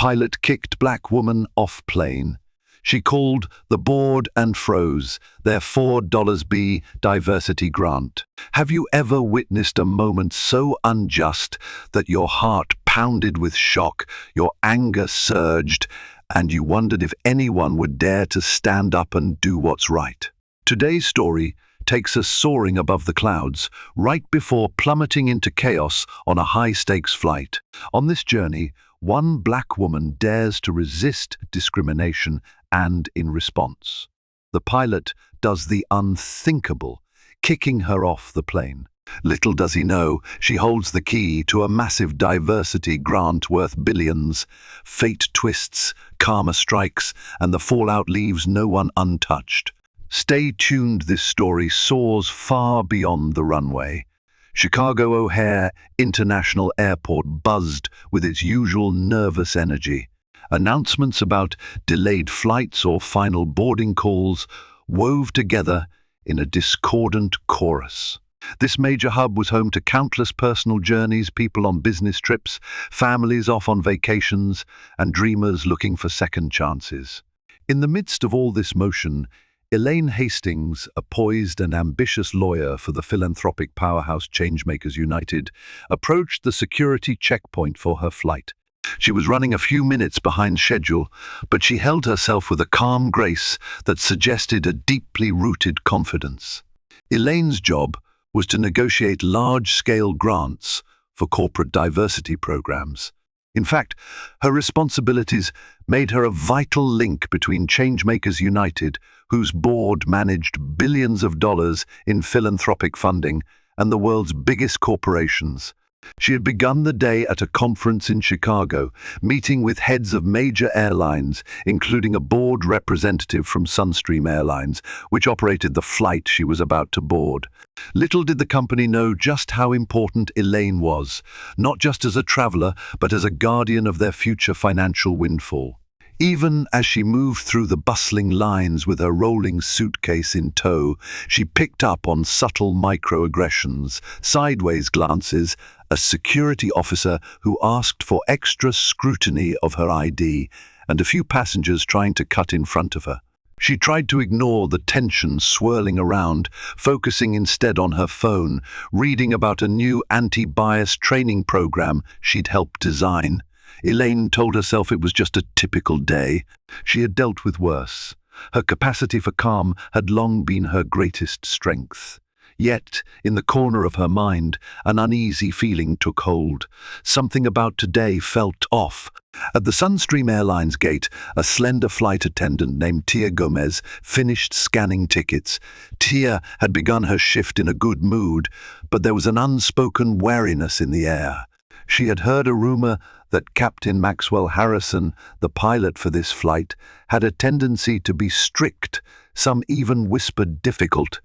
Pilot kicked black woman off plane. She called the board and froze their $4 diversity grant. Have you ever witnessed a moment so unjust that your heart pounded with shock, your anger surged, and you wondered if anyone would dare to stand up and do what's right? Today's story takes us soaring above the clouds, right before plummeting into chaos on a high-stakes flight. On this journey, one black woman dares to resist discrimination, and in response, the pilot does the unthinkable, kicking her off the plane. Little does he know, she holds the key to a massive diversity grant worth billions. Fate twists, karma strikes, and the fallout leaves no one untouched. Stay tuned, this story soars far beyond the runway. Chicago O'Hare International Airport buzzed with its usual nervous energy. Announcements about delayed flights or final boarding calls wove together in a discordant chorus. This major hub was home to countless personal journeys, people on business trips, families off on vacations, and dreamers looking for second chances. In the midst of all this motion, Elaine Hastings, a poised and ambitious lawyer for the philanthropic powerhouse Changemakers United, approached the security checkpoint for her flight. She was running a few minutes behind schedule, but she held herself with a calm grace that suggested a deeply rooted confidence. Elaine's job was to negotiate large-scale grants for corporate diversity programs. In fact, her responsibilities made her a vital link between Changemakers United, whose board managed billions of dollars in philanthropic funding, and the world's biggest corporations. She had begun the day at a conference in Chicago, meeting with heads of major airlines, including a board representative from Sunstream Airlines, which operated the flight she was about to board. Little did the company know just how important Elaine was, not just as a traveler, but as a guardian of their future financial windfall. Even as she moved through the bustling lines with her rolling suitcase in tow, she picked up on subtle microaggressions, sideways glances, a security officer who asked for extra scrutiny of her ID, and a few passengers trying to cut in front of her. She tried to ignore the tension swirling around, focusing instead on her phone, reading about a new anti-bias training program she'd helped design. Elaine told herself it was just a typical day. She had dealt with worse. Her capacity for calm had long been her greatest strength. Yet, in the corner of her mind, an uneasy feeling took hold. Something about today felt off. At the Sunstream Airlines gate, a slender flight attendant named Tia Gomez finished scanning tickets. Tia had begun her shift in a good mood, but there was an unspoken wariness in the air. She had heard a rumor that Captain Maxwell Harrison, the pilot for this flight, had a tendency to be strict, some even whispered difficult.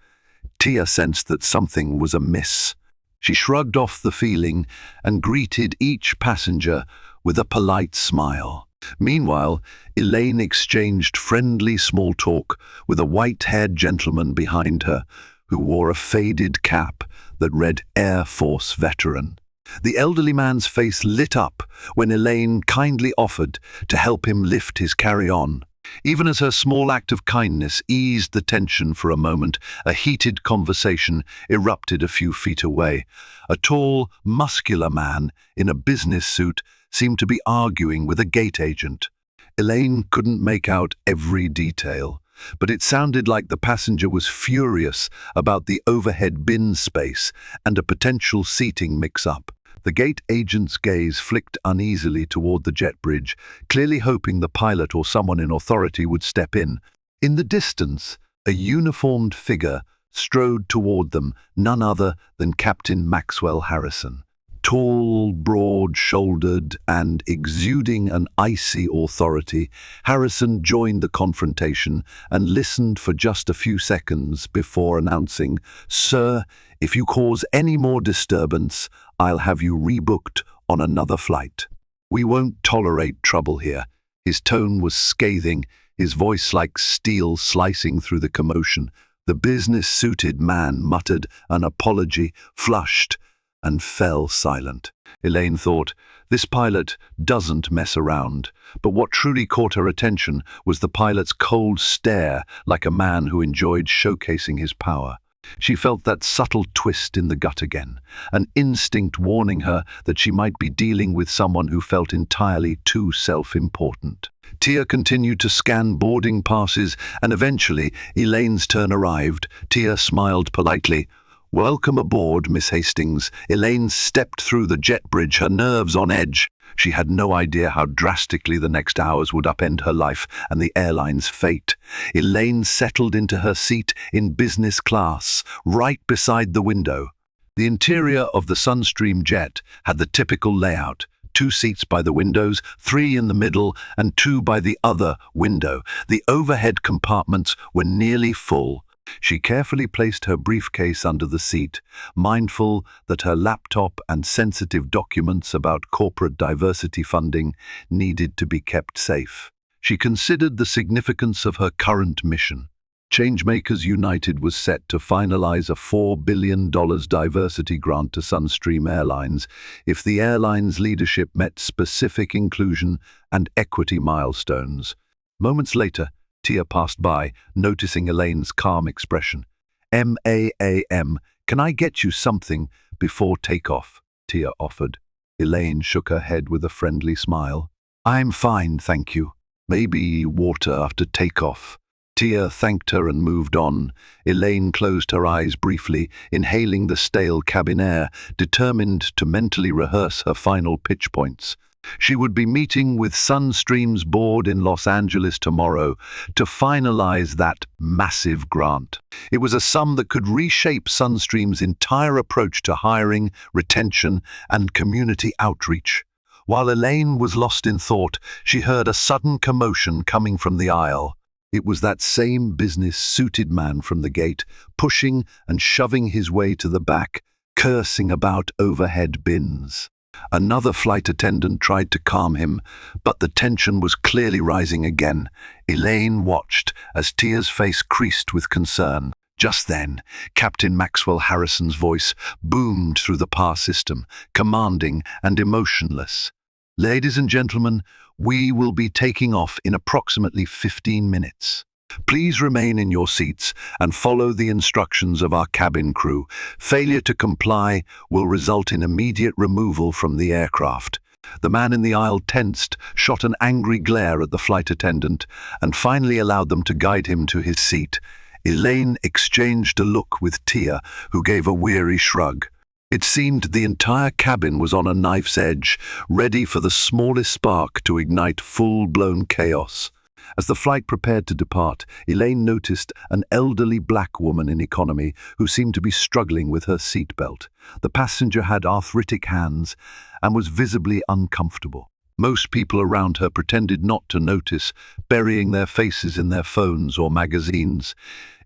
Tia sensed that something was amiss. She shrugged off the feeling and greeted each passenger with a polite smile. Meanwhile, Elaine exchanged friendly small talk with a white-haired gentleman behind her who wore a faded cap that read Air Force Veteran. The elderly man's face lit up when Elaine kindly offered to help him lift his carry-on. Even as her small act of kindness eased the tension for a moment, a heated conversation erupted a few feet away. A tall, muscular man in a business suit seemed to be arguing with a gate agent. Elaine couldn't make out every detail, but it sounded like the passenger was furious about the overhead bin space and a potential seating mix-up. The gate agent's gaze flicked uneasily toward the jet bridge, clearly hoping the pilot or someone in authority would step in. In the distance, a uniformed figure strode toward them, none other than Captain Maxwell Harrison. Tall, broad-shouldered, and exuding an icy authority, Harrison joined the confrontation and listened for just a few seconds before announcing, "Sir, if you cause any more disturbance, I'll have you rebooked on another flight. We won't tolerate trouble here." His tone was scathing, his voice like steel slicing through the commotion. The business-suited man muttered an apology, flushed, and fell silent. Elaine thought, this pilot doesn't mess around. But what truly caught her attention was the pilot's cold stare, like a man who enjoyed showcasing his power. She felt that subtle twist in the gut again, an instinct warning her that she might be dealing with someone who felt entirely too self-important. Tia continued to scan boarding passes, and eventually Elaine's turn arrived. Tia smiled politely. "Welcome aboard, Miss Hastings." Elaine stepped through the jet bridge, her nerves on edge. She had no idea how drastically the next hours would upend her life and the airline's fate. Elaine settled into her seat in business class, right beside the window. The interior of the Sunstream jet had the typical layout: 2 seats by the windows, 3 in the middle, and 2 by the other window. The overhead compartments were nearly full. She carefully placed her briefcase under the seat, mindful that her laptop and sensitive documents about corporate diversity funding needed to be kept safe. She considered the significance of her current mission. Changemakers United was set to finalize a $4 billion diversity grant to Sunstream Airlines if the airline's leadership met specific inclusion and equity milestones. Moments later, Tia passed by, noticing Elaine's calm expression. "Ma'am, can I get you something before takeoff?" Tia offered. Elaine shook her head with a friendly smile. "I'm fine, thank you. Maybe water after takeoff." Tia thanked her and moved on. Elaine closed her eyes briefly, inhaling the stale cabin air, determined to mentally rehearse her final pitch points. She would be meeting with Sunstream's board in Los Angeles tomorrow to finalize that massive grant. It was a sum that could reshape Sunstream's entire approach to hiring, retention, and community outreach. While Elaine was lost in thought, she heard a sudden commotion coming from the aisle. It was that same business-suited man from the gate, pushing and shoving his way to the back, cursing about overhead bins. Another flight attendant tried to calm him, but the tension was clearly rising again. Elaine watched as Tia's face creased with concern. Just then, Captain Maxwell Harrison's voice boomed through the PAR system, commanding and emotionless. "Ladies and gentlemen, we will be taking off in approximately 15 minutes. Please remain in your seats and follow the instructions of our cabin crew. Failure to comply will result in immediate removal from the aircraft." The man in the aisle tensed, shot an angry glare at the flight attendant, and finally allowed them to guide him to his seat. Elaine exchanged a look with Tia, who gave a weary shrug. It seemed the entire cabin was on a knife's edge, ready for the smallest spark to ignite full-blown chaos. As the flight prepared to depart, Elaine noticed an elderly black woman in economy who seemed to be struggling with her seatbelt. The passenger had arthritic hands and was visibly uncomfortable. Most people around her pretended not to notice, burying their faces in their phones or magazines.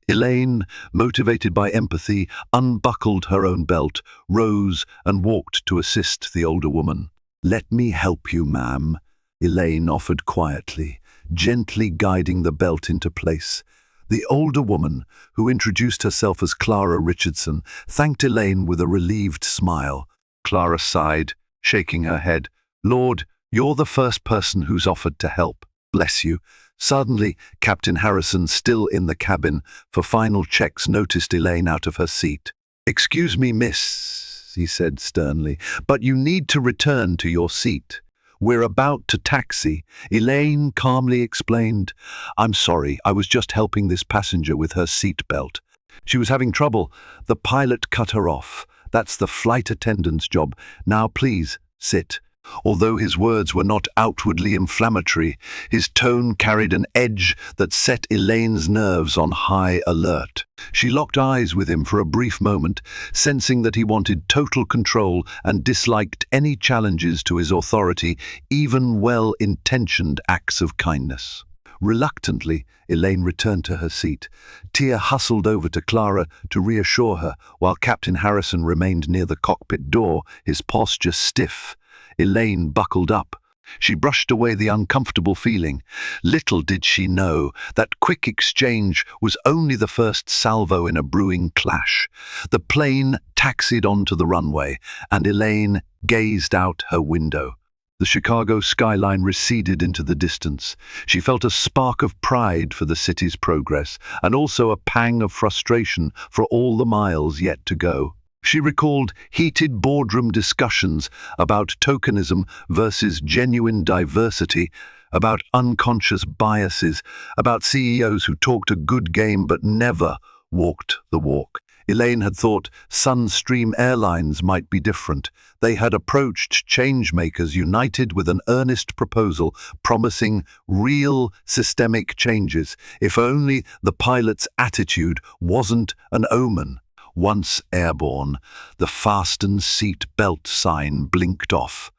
Elaine, motivated by empathy, unbuckled her own belt, rose and walked to assist the older woman. "Let me help you, ma'am," Elaine offered quietly, gently guiding the belt into place. The older woman, who introduced herself as Clara Richardson, thanked Elaine with a relieved smile. Clara sighed, shaking her head. "Lord, you're the first person who's offered to help. Bless you." Suddenly, Captain Harrison, still in the cabin for final checks, noticed Elaine out of her seat. "Excuse me, miss," he said sternly, "but you need to return to your seat. We're about to taxi." Elaine calmly explained, "I'm sorry, I was just helping this passenger with her seat belt. She was having trouble. The pilot cut her off. That's the flight attendant's job. Now please, sit." Although his words were not outwardly inflammatory, his tone carried an edge that set Elaine's nerves on high alert. She locked eyes with him for a brief moment, sensing that he wanted total control and disliked any challenges to his authority, even well-intentioned acts of kindness. Reluctantly, Elaine returned to her seat. Tia hustled over to Clara to reassure her, while Captain Harrison remained near the cockpit door, his posture stiff. Elaine buckled up, She brushed away the uncomfortable feeling. Little did she know that quick exchange was only the first salvo in a brewing clash. The plane taxied onto the runway, and Elaine gazed out her window. The Chicago skyline receded into the distance. She felt a spark of pride for the city's progress, and also a pang of frustration for all the miles yet to go. She recalled heated boardroom discussions about tokenism versus genuine diversity, about unconscious biases, about CEOs who talked a good game but never walked the walk. Elaine had thought Sunstream Airlines might be different. They had approached changemakers united with an earnest proposal promising real systemic changes, if only the pilot's attitude wasn't an omen. Once airborne, the fasten seat belt sign blinked off.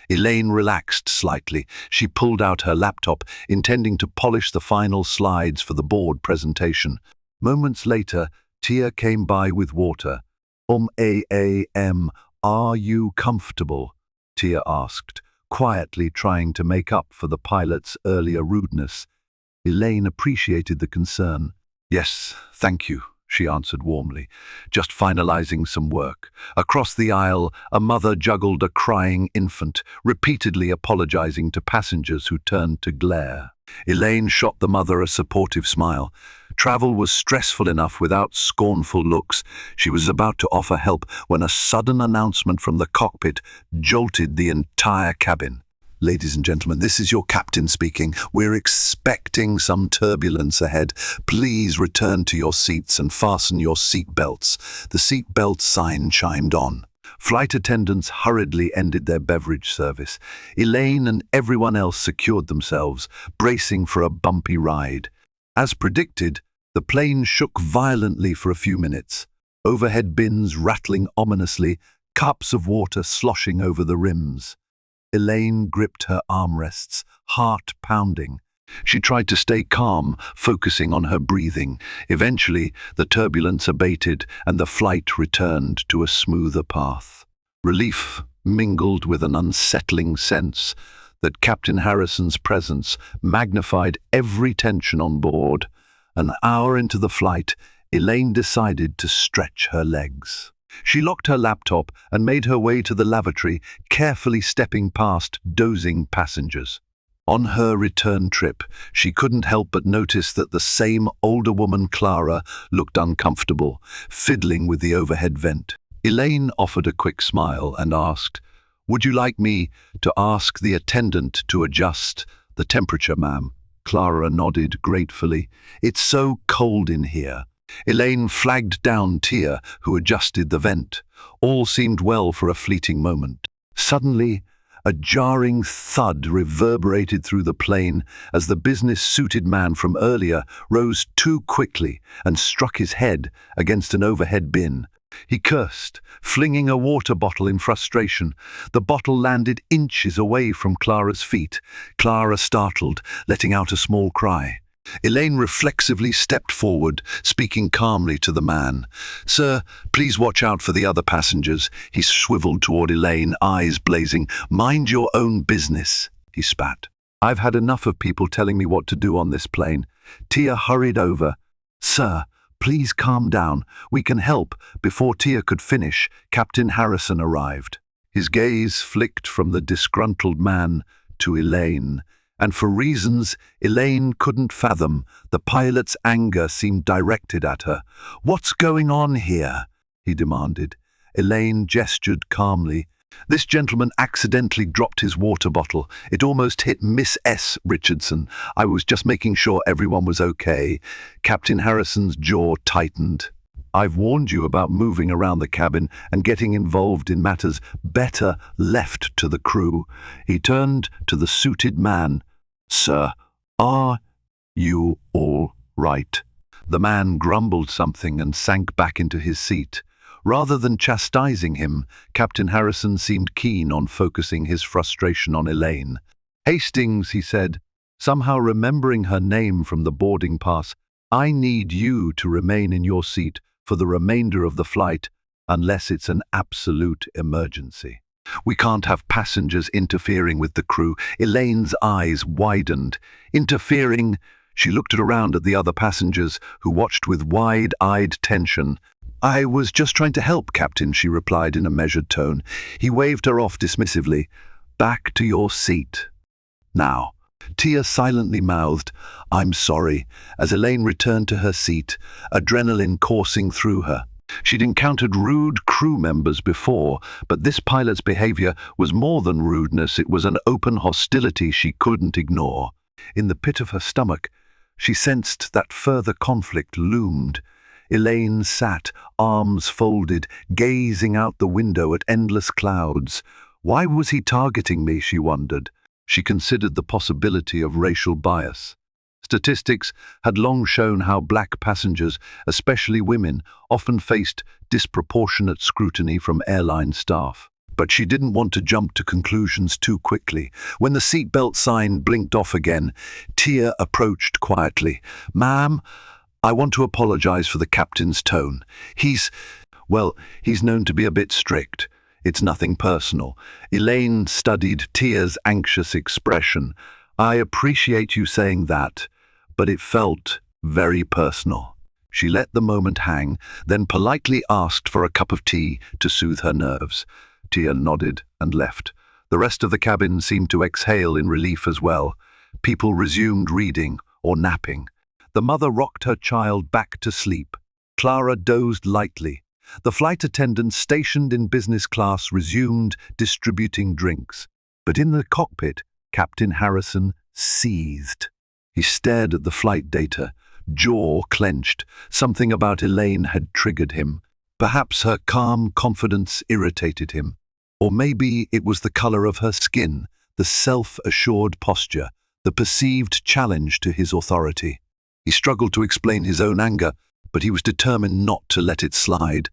Elaine relaxed slightly. She pulled out her laptop, intending to polish the final slides for the board presentation. Moments later, Tia came by with water. Are you comfortable? Tia asked, quietly trying to make up for the pilot's earlier rudeness. Elaine appreciated the concern. Yes, thank you, she answered warmly, just finalizing some work. Across the aisle, a mother juggled a crying infant, repeatedly apologizing to passengers who turned to glare. Elaine shot the mother a supportive smile. Travel was stressful enough without scornful looks. She was about to offer help when a sudden announcement from the cockpit jolted the entire cabin. Ladies and gentlemen, this is your captain speaking. We're expecting some turbulence ahead. Please return to your seats and fasten your seat belts. The seat belt sign chimed on. Flight attendants hurriedly ended their beverage service. Elaine and everyone else secured themselves, bracing for a bumpy ride. As predicted, the plane shook violently for a few minutes. Overhead bins rattling ominously, cups of water sloshing over the rims. Elaine gripped her armrests, heart pounding. She tried to stay calm, focusing on her breathing. Eventually, the turbulence abated and the flight returned to a smoother path. Relief mingled with an unsettling sense that Captain Harrison's presence magnified every tension on board. An hour into the flight, Elaine decided to stretch her legs. She locked her laptop and made her way to the lavatory, carefully stepping past dozing passengers. On her return trip, she couldn't help but notice that the same older woman, Clara, looked uncomfortable, fiddling with the overhead vent. Elaine offered a quick smile and asked, "Would you like me to ask the attendant to adjust the temperature, ma'am?" Clara nodded gratefully. "It's so cold in here." Elaine flagged down Tia, who adjusted the vent. All seemed well for a fleeting moment. Suddenly, a jarring thud reverberated through the plane as the business-suited man from earlier rose too quickly and struck his head against an overhead bin. He cursed, flinging a water bottle in frustration. The bottle landed inches away from Clara's feet. Clara startled, letting out a small cry. Elaine reflexively stepped forward, speaking calmly to the man. "Sir, please watch out for the other passengers." He swiveled toward Elaine, eyes blazing. "Mind your own business," he spat. "I've had enough of people telling me what to do on this plane." Tia hurried over. "Sir, please calm down. We can help." Before Tia could finish, Captain Harrison arrived. His gaze flicked from the disgruntled man to Elaine. And for reasons Elaine couldn't fathom, the pilot's anger seemed directed at her. "What's going on here?" he demanded. Elaine gestured calmly. "This gentleman accidentally dropped his water bottle. It almost hit Miss S. Richardson. I was just making sure everyone was okay." Captain Harrison's jaw tightened. "I've warned you about moving around the cabin and getting involved in matters better left to the crew." He turned to the suited man. "Sir, are you all right?" The man grumbled something and sank back into his seat. Rather than chastising him, Captain Harrison seemed keen on focusing his frustration on Elaine. "Hastings," he said, somehow remembering her name from the boarding pass, "I need you to remain in your seat for the remainder of the flight, unless it's an absolute emergency." We can't have passengers interfering with the crew. Elaine's eyes widened. Interfering? She looked around at the other passengers, who watched with wide-eyed tension. "I was just trying to help, Captain," she replied in a measured tone. He waved her off dismissively. "Back to your seat. Now." Tia silently mouthed, "I'm sorry," as Elaine returned to her seat, adrenaline coursing through her. She'd encountered rude crew members before, but this pilot's behavior was more than rudeness. It was an open hostility she couldn't ignore. In the pit of her stomach, she sensed that further conflict loomed. Elaine sat, arms folded, gazing out the window at endless clouds. Why was he targeting me, she wondered. She considered the possibility of racial bias. Statistics had long shown how black passengers, especially women, often faced disproportionate scrutiny from airline staff. But she didn't want to jump to conclusions too quickly. When the seatbelt sign blinked off again, Tia approached quietly. "Ma'am, I want to apologize for the captain's tone. He's known to be a bit strict. It's nothing personal." Elaine studied Tia's anxious expression. "I appreciate you saying that, but it felt very personal." She let the moment hang, then politely asked for a cup of tea to soothe her nerves. Tia nodded and left. The rest of the cabin seemed to exhale in relief as well. People resumed reading or napping. The mother rocked her child back to sleep. Clara dozed lightly. The flight attendant stationed in business class resumed distributing drinks. But in the cockpit, Captain Harrison seethed. He stared at the flight data, jaw clenched. Something about Elaine had triggered him. Perhaps her calm confidence irritated him. Or maybe it was the color of her skin, the self-assured posture, the perceived challenge to his authority. He struggled to explain his own anger, but he was determined not to let it slide.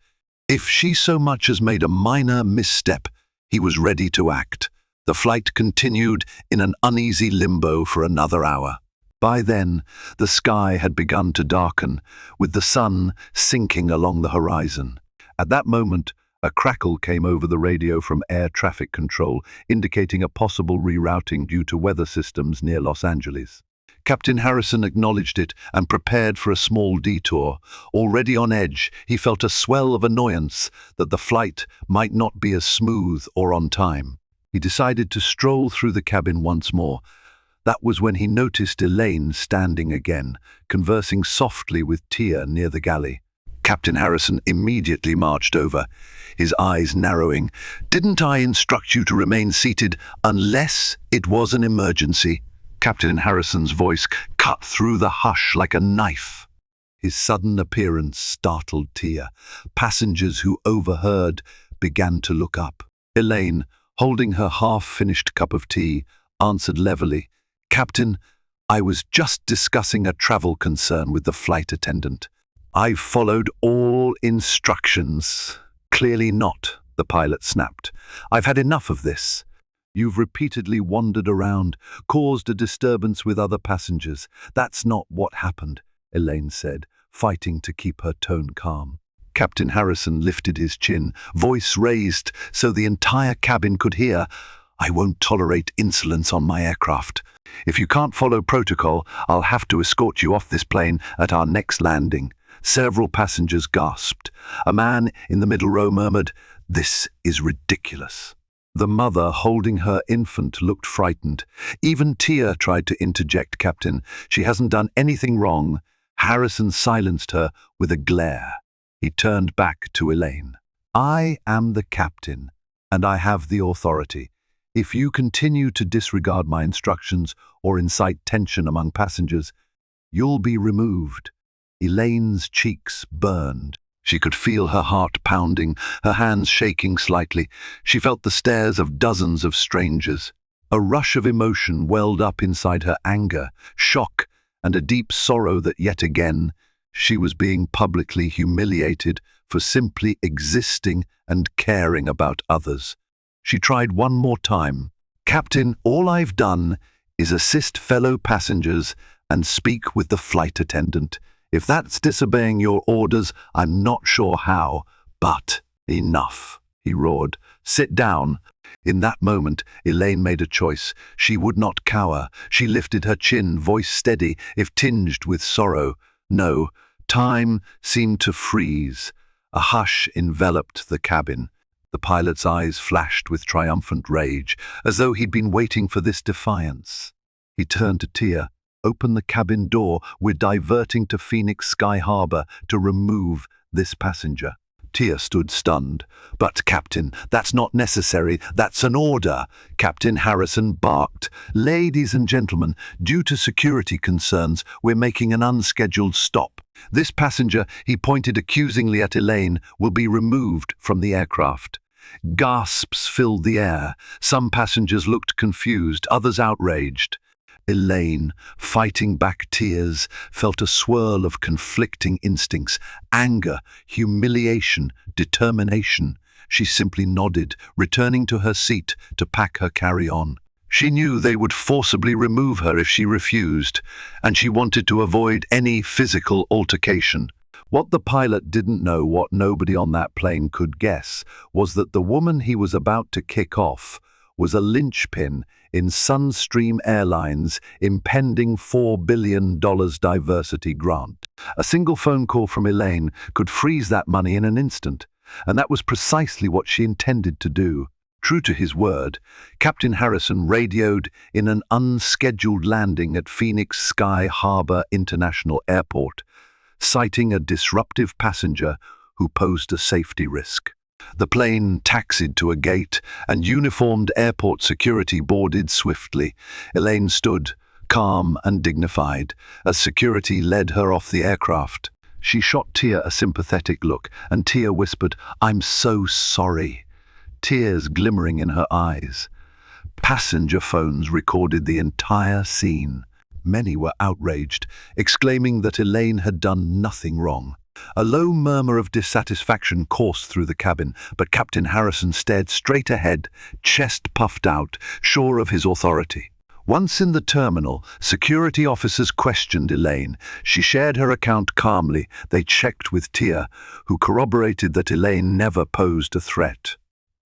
If she so much as made a minor misstep, he was ready to act. The flight continued in an uneasy limbo for another hour. By then, the sky had begun to darken, with the sun sinking along the horizon. At that moment, a crackle came over the radio from air traffic control, indicating a possible rerouting due to weather systems near Los Angeles. Captain Harrison acknowledged it and prepared for a small detour. Already on edge, he felt a swell of annoyance that the flight might not be as smooth or on time. He decided to stroll through the cabin once more. That was when he noticed Elaine standing again, conversing softly with Tia near the galley. Captain Harrison immediately marched over, his eyes narrowing. "Didn't I instruct you to remain seated unless it was an emergency?" Captain Harrison's voice cut through the hush like a knife. His sudden appearance startled Tia. Passengers who overheard began to look up. Elaine, holding her half-finished cup of tea, answered levelly, "Captain, I was just discussing a travel concern with the flight attendant. I've followed all instructions." "Clearly not," the pilot snapped. "I've had enough of this. You've repeatedly wandered around, caused a disturbance with other passengers. That's not what happened," Elaine said, fighting to keep her tone calm. Captain Harrison lifted his chin, voice raised so the entire cabin could hear. "I won't tolerate insolence on my aircraft. If you can't follow protocol, I'll have to escort you off this plane at our next landing." Several passengers gasped. A man in the middle row murmured, "This is ridiculous." The mother, holding her infant, looked frightened. Even Tia tried to interject, "Captain, she hasn't done anything wrong." Harrison silenced her with a glare. He turned back to Elaine. "I am the captain, and I have the authority. If you continue to disregard my instructions or incite tension among passengers, you'll be removed." Elaine's cheeks burned. She could feel her heart pounding, her hands shaking slightly. She felt the stares of dozens of strangers. A rush of emotion welled up inside her: anger, shock, and a deep sorrow that yet again she was being publicly humiliated for simply existing and caring about others. She tried one more time. "Captain, all I've done is assist fellow passengers and speak with the flight attendant. If that's disobeying your orders, I'm not sure how, but enough," he roared. "Sit down." In that moment, Elaine made a choice. She would not cower. She lifted her chin, voice steady, if tinged with sorrow. No, time seemed to freeze. A hush enveloped the cabin. The pilot's eyes flashed with triumphant rage, as though he'd been waiting for this defiance. He turned to Tia. "Open the cabin door. We're diverting to Phoenix Sky Harbor to remove this passenger." Tia stood stunned. "But, Captain, that's not necessary. That's an order." Captain Harrison barked. "Ladies and gentlemen, due to security concerns, we're making an unscheduled stop. This passenger," he pointed accusingly at Elaine, "will be removed from the aircraft." Gasps filled the air. Some passengers looked confused, others outraged. Elaine, fighting back tears, felt a swirl of conflicting instincts: anger, humiliation, determination. She simply nodded, returning to her seat to pack her carry-on. She knew they would forcibly remove her if she refused, and she wanted to avoid any physical altercation. What the pilot didn't know, what nobody on that plane could guess, was that the woman he was about to kick off was a linchpin in Sunstream Airline's impending $4 billion diversity grant. A single phone call from Elaine could freeze that money in an instant, and that was precisely what she intended to do. True to his word, Captain Harrison radioed in an unscheduled landing at Phoenix Sky Harbor International Airport, citing a disruptive passenger who posed a safety risk. The plane taxied to a gate, and uniformed airport security boarded swiftly. Elaine stood, calm and dignified, as security led her off the aircraft. She shot Tia a sympathetic look, and Tia whispered, "I'm so sorry," tears glimmering in her eyes. Passenger phones recorded the entire scene. Many were outraged, exclaiming that Elaine had done nothing wrong. A low murmur of dissatisfaction coursed through the cabin, but Captain Harrison stared straight ahead, chest puffed out, sure of his authority. Once in the terminal, security officers questioned Elaine. She shared her account calmly. They checked with Tia, who corroborated that Elaine never posed a threat.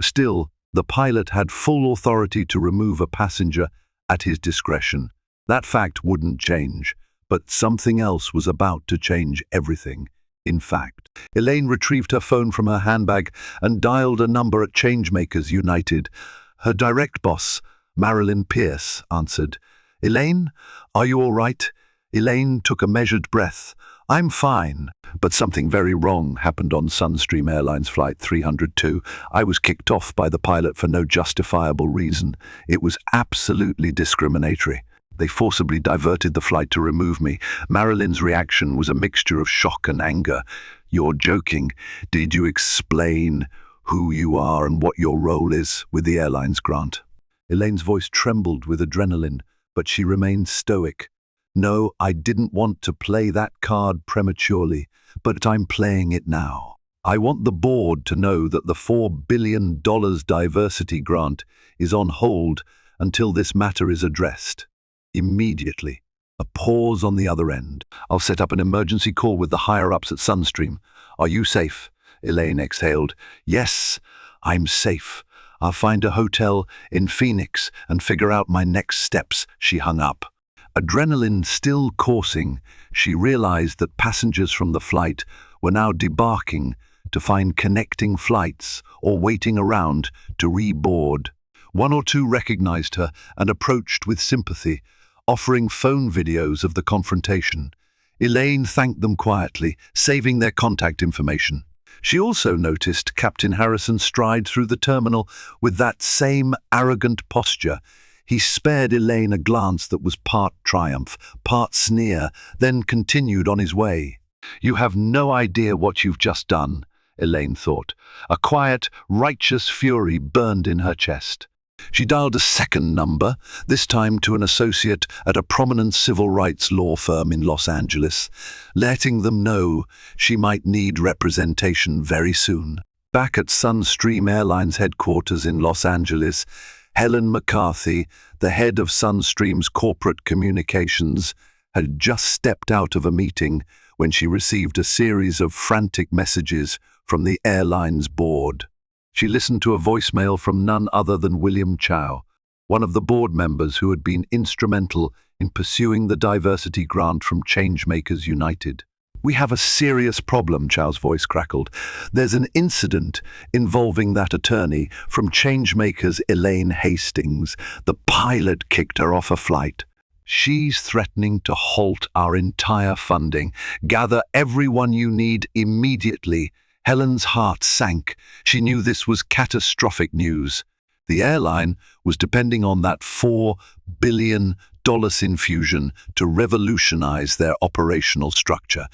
Still, the pilot had full authority to remove a passenger at his discretion. That fact wouldn't change, but something else was about to change everything. In fact, Elaine retrieved her phone from her handbag and dialed a number at Changemakers United. Her direct boss, Marilyn Pierce, answered. "Elaine, are you all right?" Elaine took a measured breath. "I'm fine, but something very wrong happened on Sunstream Airlines Flight 302. I was kicked off by the pilot for no justifiable reason. It was absolutely discriminatory. They forcibly diverted the flight to remove me." Marilyn's reaction was a mixture of shock and anger. "You're joking. Did you explain who you are and what your role is with the airline's grant?" Elaine's voice trembled with adrenaline, but she remained stoic. "No, I didn't want to play that card prematurely, but I'm playing it now. I want the board to know that the $4 billion diversity grant is on hold until this matter is addressed. Immediately." A pause on the other end. "I'll set up an emergency call with the higher-ups at Sunstream. Are you safe?" Elaine exhaled. "Yes, I'm safe. I'll find a hotel in Phoenix and figure out my next steps." She hung up. Adrenaline still coursing, she realized that passengers from the flight were now debarking to find connecting flights or waiting around to reboard. One or two recognized her and approached with sympathy, offering phone videos of the confrontation. Elaine thanked them quietly, saving their contact information. She also noticed Captain Harrison stride through the terminal with that same arrogant posture. He spared Elaine a glance that was part triumph, part sneer, then continued on his way. "You have no idea what you've just done," Elaine thought. A quiet, righteous fury burned in her chest. She dialed a second number, this time to an associate at a prominent civil rights law firm in Los Angeles, letting them know she might need representation very soon. Back at Sunstream Airlines headquarters in Los Angeles, Helen McCarthy, the head of Sunstream's corporate communications, had just stepped out of a meeting when she received a series of frantic messages from the airline's board. She listened to a voicemail from none other than William Chow, one of the board members who had been instrumental in pursuing the diversity grant from Changemakers United. "We have a serious problem," Chow's voice crackled. "There's an incident involving that attorney from Changemakers, Elaine Hastings. The pilot kicked her off a flight. She's threatening to halt our entire funding. Gather everyone you need immediately." Helen's heart sank. She knew this was catastrophic news. The airline was depending on that $4 billion infusion to revolutionize their operational structure,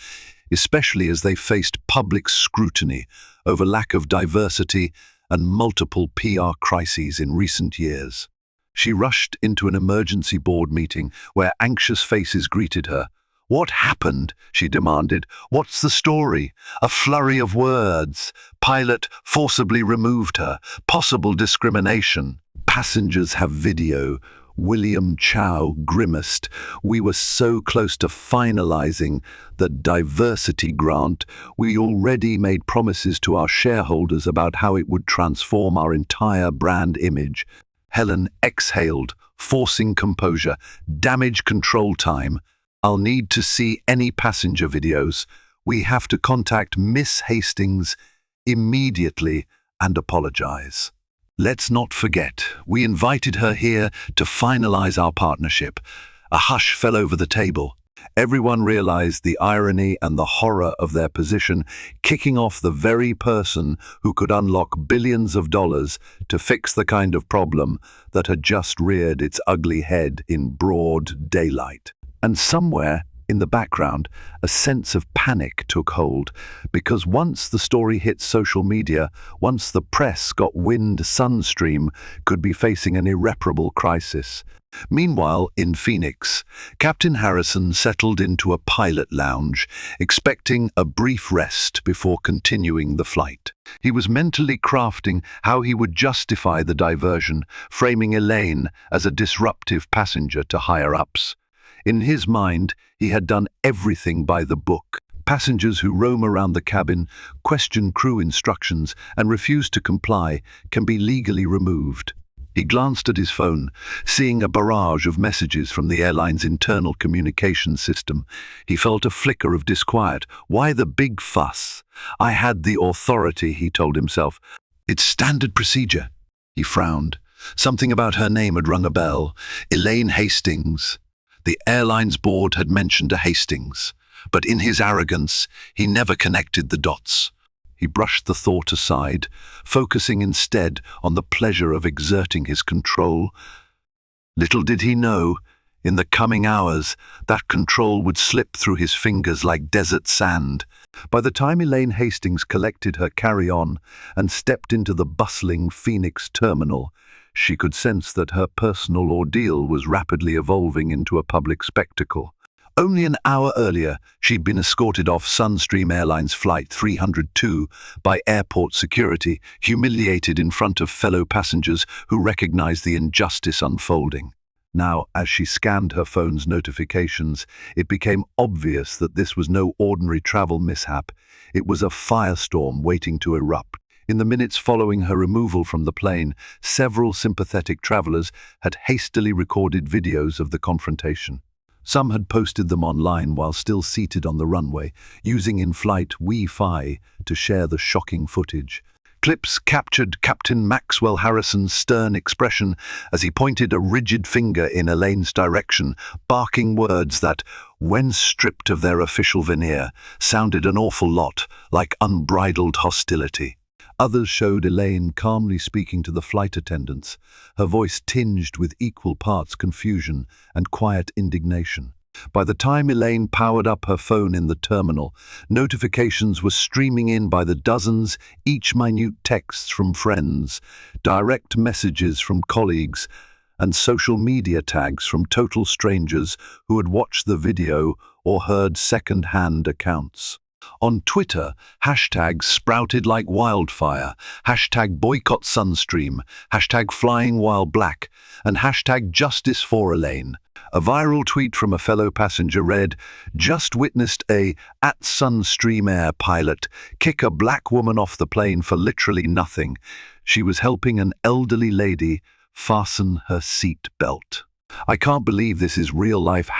especially as they faced public scrutiny over lack of diversity and multiple PR crises in recent years. She rushed into an emergency board meeting where anxious faces greeted her. "What happened?" she demanded. "What's the story?" A flurry of words. "Pilot forcibly removed her. Possible discrimination. Passengers have video." William Chow grimaced. "We were so close to finalizing the diversity grant. We already made promises to our shareholders about how it would transform our entire brand image." Helen exhaled, forcing composure. "Damage control time. I'll need to see any passenger videos. We have to contact Miss Hastings immediately and apologize. Let's not forget, we invited her here to finalize our partnership." A hush fell over the table. Everyone realized the irony and the horror of their position, kicking off the very person who could unlock billions of dollars to fix the kind of problem that had just reared its ugly head in broad daylight. And somewhere in the background, a sense of panic took hold, because once the story hit social media, once the press got wind Sunstream could be facing an irreparable crisis. Meanwhile, in Phoenix, Captain Harrison settled into a pilot lounge, expecting a brief rest before continuing the flight. He was mentally crafting how he would justify the diversion, framing Elaine as a disruptive passenger to higher-ups. In his mind, he had done everything by the book. Passengers who roam around the cabin, question crew instructions, and refuse to comply can be legally removed. He glanced at his phone, seeing a barrage of messages from the airline's internal communication system. He felt a flicker of disquiet. Why the big fuss? "I had the authority," he told himself. "It's standard procedure." He frowned. Something about her name had rung a bell. Elaine Hastings. The airline's board had mentioned a Hastings, but in his arrogance, he never connected the dots. He brushed the thought aside, focusing instead on the pleasure of exerting his control. Little did he know, in the coming hours, that control would slip through his fingers like desert sand. By the time Elaine Hastings collected her carry-on and stepped into the bustling Phoenix terminal, she could sense that her personal ordeal was rapidly evolving into a public spectacle. Only an hour earlier, she'd been escorted off Sunstream Airlines Flight 302 by airport security, humiliated in front of fellow passengers who recognized the injustice unfolding. Now, as she scanned her phone's notifications, it became obvious that this was no ordinary travel mishap. It was a firestorm waiting to erupt. In the minutes following her removal from the plane, several sympathetic travelers had hastily recorded videos of the confrontation. Some had posted them online while still seated on the runway, using in-flight Wi-Fi to share the shocking footage. Clips captured Captain Maxwell Harrison's stern expression as he pointed a rigid finger in Elaine's direction, barking words that, when stripped of their official veneer, sounded an awful lot like unbridled hostility. Others showed Elaine calmly speaking to the flight attendants, her voice tinged with equal parts confusion and quiet indignation. By the time Elaine powered up her phone in the terminal, notifications were streaming in by the dozens, each minute texts from friends, direct messages from colleagues, and social media tags from total strangers who had watched the video or heard second-hand accounts. On Twitter, hashtags sprouted like wildfire, hashtag boycott Sunstream, hashtag flying while black, and hashtag justice for Elaine. A viral tweet from a fellow passenger read, "Just witnessed a Sunstream Air pilot kick a black woman off the plane for literally nothing. She was helping an elderly lady fasten her seat belt." I can't believe this is real-life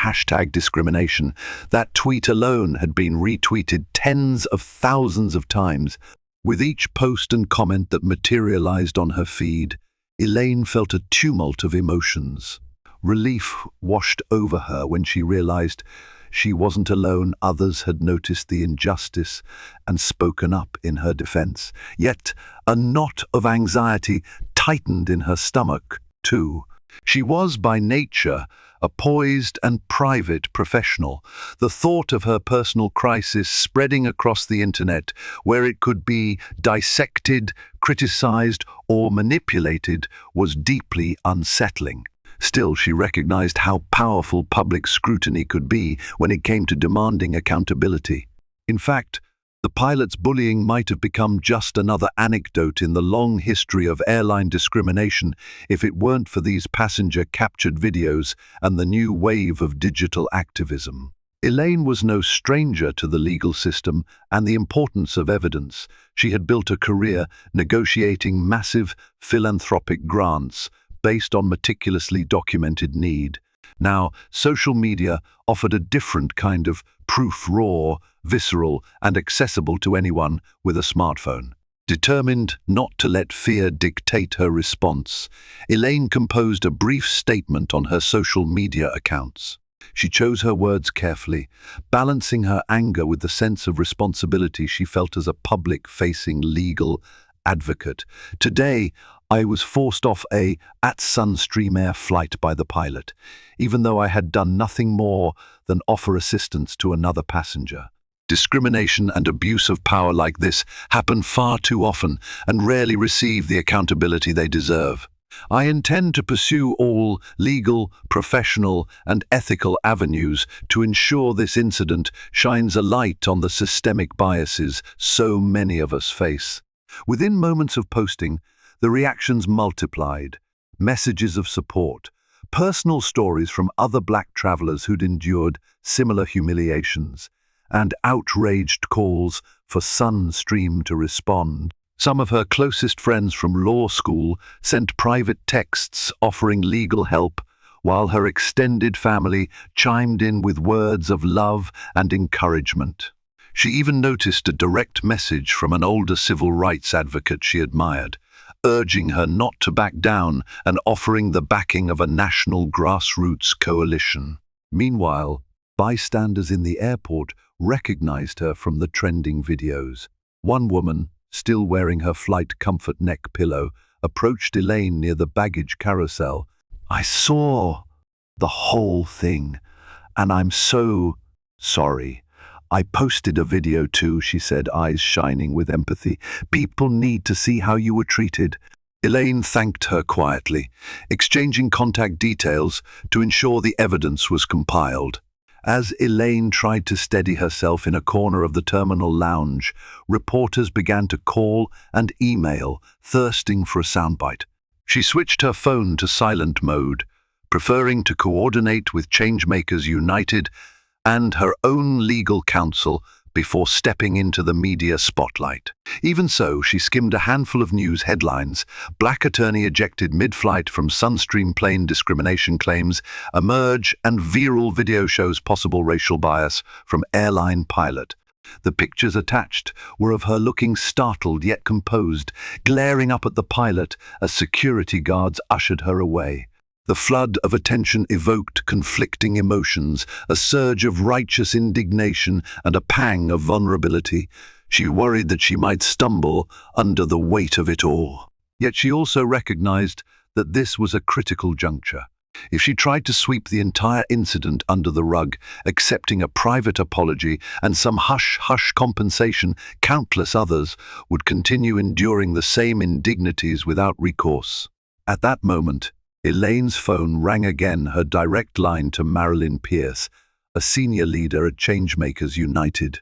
#discrimination. That tweet alone had been retweeted tens of thousands of times. With each post and comment that materialized on her feed, Elaine felt a tumult of emotions. Relief washed over her when she realized she wasn't alone. Others had noticed the injustice and spoken up in her defense. Yet a knot of anxiety tightened in her stomach, too. She was, by nature, a poised and private professional. The thought of her personal crisis spreading across the internet, where it could be dissected, criticized, or manipulated, was deeply unsettling. Still, she recognized how powerful public scrutiny could be when it came to demanding accountability. In fact, the pilot's bullying might have become just another anecdote in the long history of airline discrimination if it weren't for these passenger-captured videos and the new wave of digital activism. Elaine was no stranger to the legal system and the importance of evidence. She had built a career negotiating massive philanthropic grants based on meticulously documented need. Now, social media offered a different kind of proof, raw, visceral, and accessible to anyone with a smartphone. Determined not to let fear dictate her response, Elaine composed a brief statement on her social media accounts. She chose her words carefully, balancing her anger with the sense of responsibility she felt as a public-facing legal advocate. "Today, I was forced off a Sunstream Air flight by the pilot, even though I had done nothing more than offer assistance to another passenger. Discrimination and abuse of power like this happen far too often and rarely receive the accountability they deserve. I intend to pursue all legal, professional, and ethical avenues to ensure this incident shines a light on the systemic biases so many of us face." Within moments of posting, the reactions multiplied. Messages of support, personal stories from other black travelers who'd endured similar humiliations, and outraged calls for Sunstream to respond. Some of her closest friends from law school sent private texts offering legal help, while her extended family chimed in with words of love and encouragement. She even noticed a direct message from an older civil rights advocate she admired, urging her not to back down and offering the backing of a national grassroots coalition. Meanwhile, bystanders in the airport recognized her from the trending videos. One woman, still wearing her flight comfort neck pillow, approached Elaine near the baggage carousel. "I saw the whole thing, and I'm so sorry. I posted a video too," she said, eyes shining with empathy. "People need to see how you were treated." Elaine thanked her quietly, exchanging contact details to ensure the evidence was compiled. As Elaine tried to steady herself in a corner of the terminal lounge, reporters began to call and email, thirsting for a soundbite. She switched her phone to silent mode, preferring to coordinate with Changemakers United and her own legal counsel before stepping into the media spotlight. Even so, she skimmed a handful of news headlines. Black attorney ejected mid-flight from Sunstream plane, discrimination claims emerge, and viral video shows possible racial bias from airline pilot. The pictures attached were of her looking startled yet composed, glaring up at the pilot as security guards ushered her away. The flood of attention evoked conflicting emotions, a surge of righteous indignation and a pang of vulnerability. She worried that she might stumble under the weight of it all. Yet she also recognized that this was a critical juncture. If she tried to sweep the entire incident under the rug, accepting a private apology and some hush-hush compensation, countless others would continue enduring the same indignities without recourse. At that moment, Elaine's phone rang again, her direct line to Marilyn Pierce, a senior leader at Changemakers United.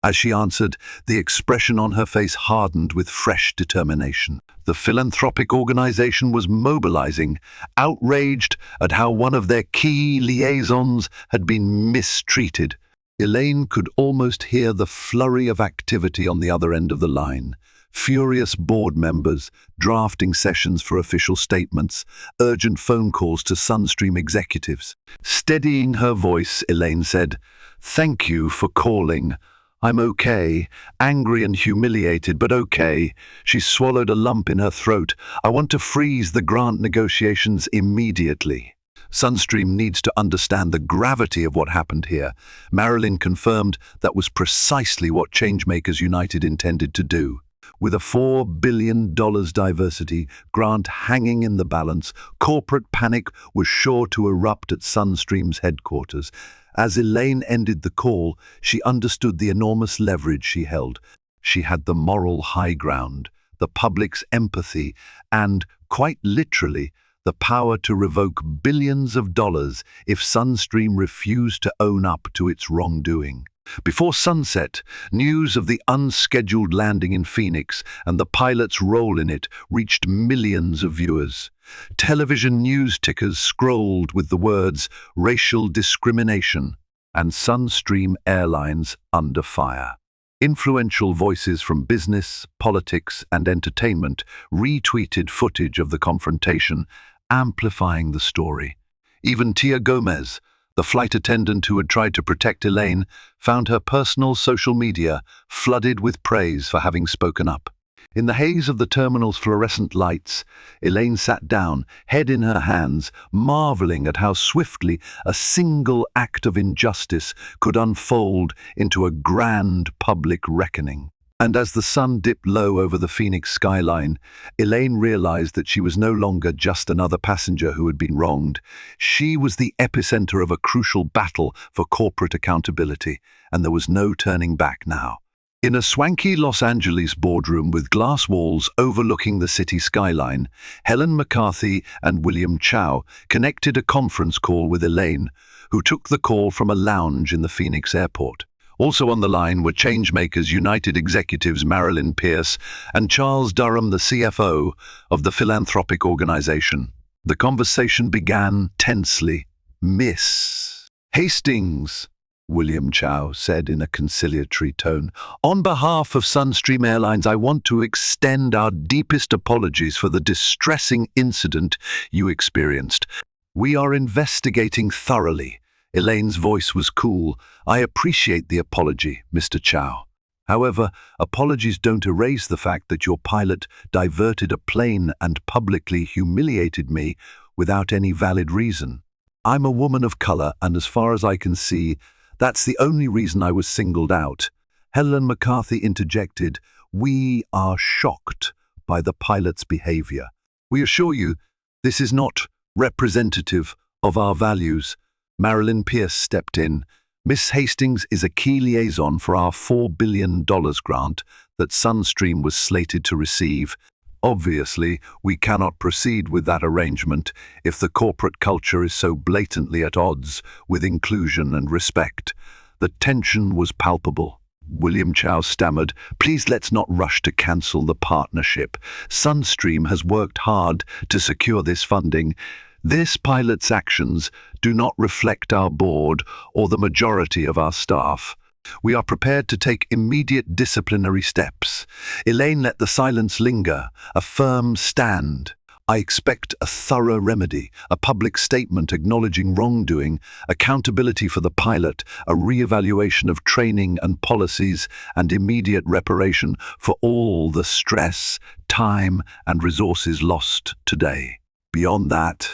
As she answered, the expression on her face hardened with fresh determination. The philanthropic organization was mobilizing, outraged at how one of their key liaisons had been mistreated. Elaine could almost hear the flurry of activity on the other end of the line. Furious board members, drafting sessions for official statements, urgent phone calls to Sunstream executives. Steadying her voice, Elaine said, "Thank you for calling. I'm okay, angry and humiliated, but okay." She swallowed a lump in her throat. "I want to freeze the grant negotiations immediately." Sunstream needs to understand the gravity of what happened here. Marilyn confirmed that was precisely what Changemakers United intended to do. With a $4 billion diversity grant hanging in the balance, corporate panic was sure to erupt at Sunstream's headquarters. As Elaine ended the call, she understood the enormous leverage she held. She had the moral high ground, the public's empathy, and, quite literally, the power to revoke billions of dollars if Sunstream refused to own up to its wrongdoing. Before sunset, news of the unscheduled landing in Phoenix and the pilot's role in it reached millions of viewers. Television news tickers scrolled with the words "racial discrimination" and "Sunstream Airlines under fire." Influential voices from business, politics, and entertainment retweeted footage of the confrontation, amplifying the story. Even Tia Gomez, the flight attendant who had tried to protect Elaine, found her personal social media flooded with praise for having spoken up. In the haze of the terminal's fluorescent lights, Elaine sat down, head in her hands, marveling at how swiftly a single act of injustice could unfold into a grand public reckoning. And as the sun dipped low over the Phoenix skyline, Elaine realized that she was no longer just another passenger who had been wronged. She was the epicenter of a crucial battle for corporate accountability, and there was no turning back now. In a swanky Los Angeles boardroom with glass walls overlooking the city skyline, Helen McCarthy and William Chow connected a conference call with Elaine, who took the call from a lounge in the Phoenix airport. Also on the line were Changemakers United executives Marilyn Pierce and Charles Durham, the CFO of the philanthropic organization. The conversation began tensely. "Miss Hastings," William Chow said in a conciliatory tone, "on behalf of Sunstream Airlines, I want to extend our deepest apologies for the distressing incident you experienced. We are investigating thoroughly." Elaine's voice was cool. "I appreciate the apology, Mr. Chow. However, apologies don't erase the fact that your pilot diverted a plane and publicly humiliated me without any valid reason. I'm a woman of color, and as far as I can see, that's the only reason I was singled out." Helen McCarthy interjected, "We are shocked by the pilot's behavior. We assure you, this is not representative of our values." Marilyn Pierce stepped in. "Miss Hastings is a key liaison for our $4 billion grant that Sunstream was slated to receive. Obviously, we cannot proceed with that arrangement if the corporate culture is so blatantly at odds with inclusion and respect." The tension was palpable. William Chow stammered, "Please let's not rush to cancel the partnership. Sunstream has worked hard to secure this funding. This pilot's actions do not reflect our board or the majority of our staff. We are prepared to take immediate disciplinary steps." Elaine let the silence linger, a firm stand. "I expect a thorough remedy, a public statement acknowledging wrongdoing, accountability for the pilot, a re-evaluation of training and policies, and immediate reparation for all the stress, time, and resources lost today. Beyond that,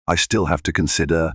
I still have to consider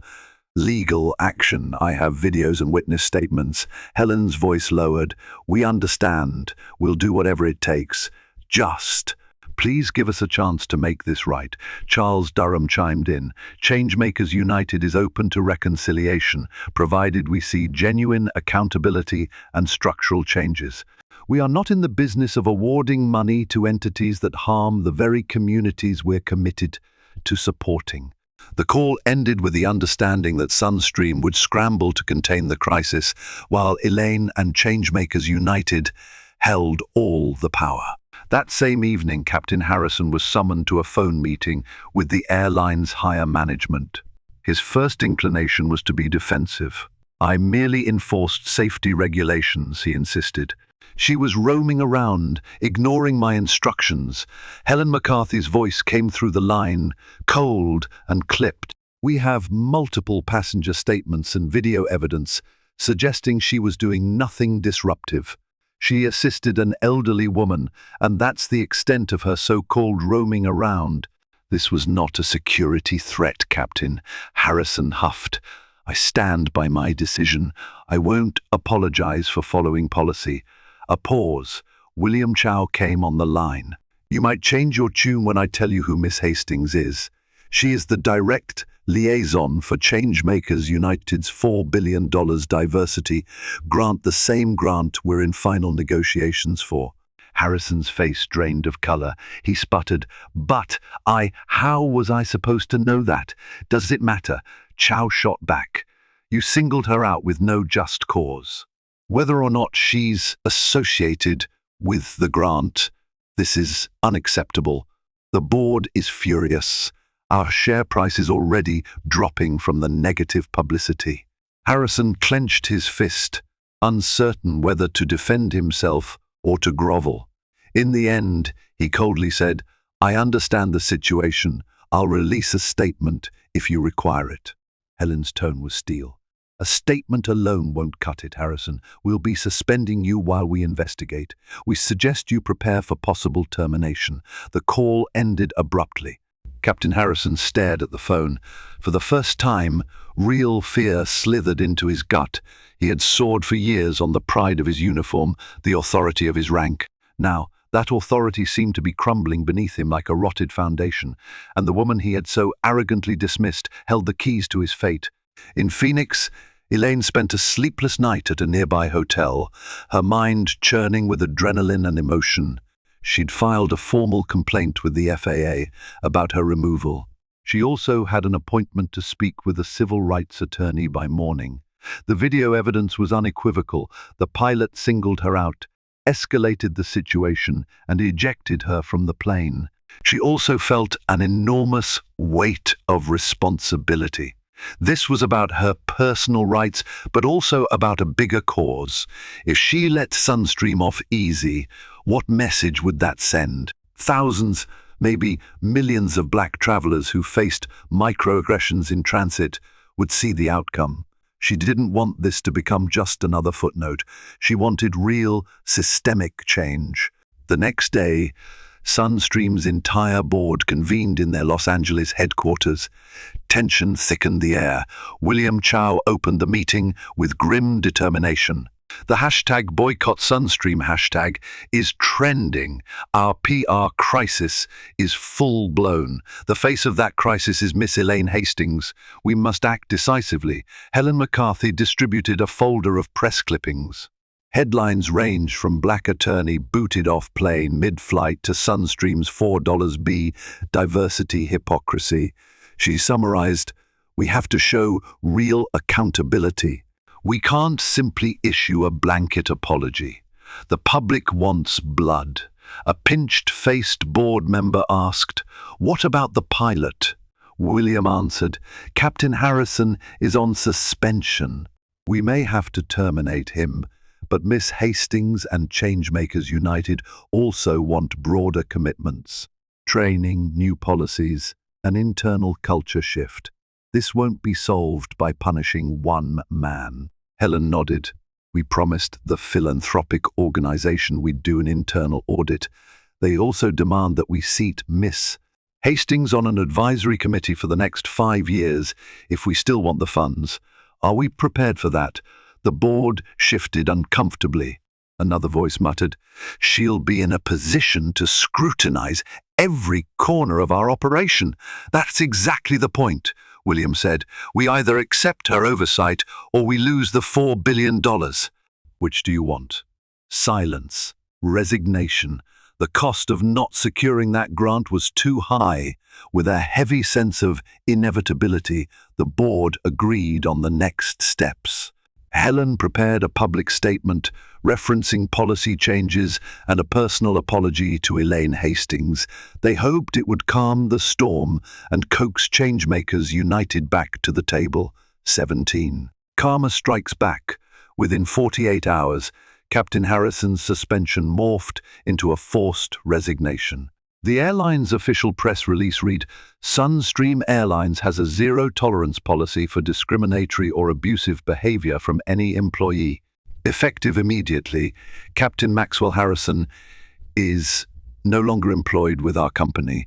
legal action. I have videos and witness statements." Helen's voice lowered. "We understand. We'll do whatever it takes. Just please give us a chance to make this right." Charles Durham chimed in. "Changemakers United is open to reconciliation, provided we see genuine accountability and structural changes. We are not in the business of awarding money to entities that harm the very communities we're committed to supporting." The call ended with the understanding that Sunstream would scramble to contain the crisis, while Elaine and Changemakers United held all the power. That same evening, Captain Harrison was summoned to a phone meeting with the airline's higher management. His first inclination was to be defensive. "I merely enforced safety regulations," he insisted. "She was roaming around, ignoring my instructions." Helen McCarthy's voice came through the line, cold and clipped. "We have multiple passenger statements and video evidence suggesting she was doing nothing disruptive. She assisted an elderly woman, and that's the extent of her so-called roaming around." "This was not a security threat, Captain," Harrison huffed. "I stand by my decision. I won't apologize for following policy." A pause. William Chow came on the line. "You might change your tune when I tell you who Miss Hastings is. She is the direct liaison for Changemakers United's $4 billion diversity grant, the same grant we're in final negotiations for." Harrison's face drained of color. He sputtered, How was I supposed to know that? Does it matter?" Chow shot back. "You singled her out with no just cause. Whether or not she's associated with the grant, this is unacceptable. The board is furious. Our share price is already dropping from the negative publicity." Harrison clenched his fist, uncertain whether to defend himself or to grovel. In the end, he coldly said, "I understand the situation. I'll release a statement if you require it." Helen's tone was steel. "A statement alone won't cut it, Harrison. We'll be suspending you while we investigate. We suggest you prepare for possible termination." The call ended abruptly. Captain Harrison stared at the phone. For the first time, real fear slithered into his gut. He had soared for years on the pride of his uniform, the authority of his rank. Now, that authority seemed to be crumbling beneath him like a rotted foundation, and the woman he had so arrogantly dismissed held the keys to his fate. In Phoenix, Elaine spent a sleepless night at a nearby hotel, her mind churning with adrenaline and emotion. She'd filed a formal complaint with the FAA about her removal. She also had an appointment to speak with a civil rights attorney by morning. The video evidence was unequivocal. The pilot singled her out, escalated the situation, and ejected her from the plane. She also felt an enormous weight of responsibility. This was about her personal rights, but also about a bigger cause. If she let Sunstream off easy, what message would that send? Thousands, maybe millions of black travelers who faced microaggressions in transit would see the outcome. She didn't want this to become just another footnote. She wanted real, systemic change. The next day, Sunstream's entire board convened in their Los Angeles headquarters. Tension thickened the air. William Chow opened the meeting with grim determination. The hashtag boycott Sunstream hashtag is trending. Our PR crisis is full-blown. The face of that crisis is Miss Elaine Hastings. We must act decisively. Helen McCarthy distributed a folder of press clippings. Headlines range from black attorney booted off plane mid-flight to Sunstream's $4 diversity hypocrisy. She summarized, "We have to show real accountability. We can't simply issue a blanket apology. The public wants blood." A pinched-faced board member asked, "What about the pilot?" William answered, "Captain Harrison is on suspension. We may have to terminate him. But Miss Hastings and Changemakers United also want broader commitments. Training, new policies, an internal culture shift. This won't be solved by punishing one man." Helen nodded. "We promised the philanthropic organization we'd do an internal audit. They also demand that we seat Miss Hastings on an advisory committee for the next 5 years if we still want the funds. Are we prepared for that?" The board shifted uncomfortably. Another voice muttered, "She'll be in a position to scrutinize every corner of our operation." "That's exactly the point," William said. "We either accept her oversight or we lose the $4 billion. Which do you want?" Silence, resignation. The cost of not securing that grant was too high. With a heavy sense of inevitability, the board agreed on the next steps. Helen prepared a public statement referencing policy changes and a personal apology to Elaine Hastings. They hoped it would calm the storm and coax changemakers united back to the table. 17. Karma strikes back. Within 48 hours, Captain Harrison's suspension morphed into a forced resignation. The airline's official press release read, "Sunstream Airlines has a zero-tolerance policy for discriminatory or abusive behavior from any employee. Effective immediately, Captain Maxwell Harrison is no longer employed with our company."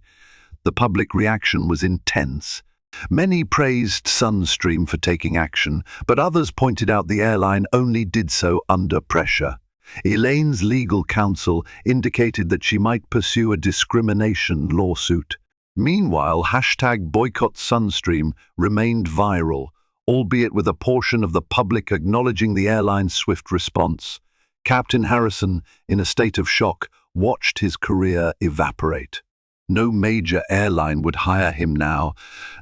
The public reaction was intense. Many praised Sunstream for taking action, but others pointed out the airline only did so under pressure. Elaine's legal counsel indicated that she might pursue a discrimination lawsuit. Meanwhile, #BoycottSunstream remained viral, albeit with a portion of the public acknowledging the airline's swift response. Captain Harrison, in a state of shock, watched his career evaporate. No major airline would hire him now,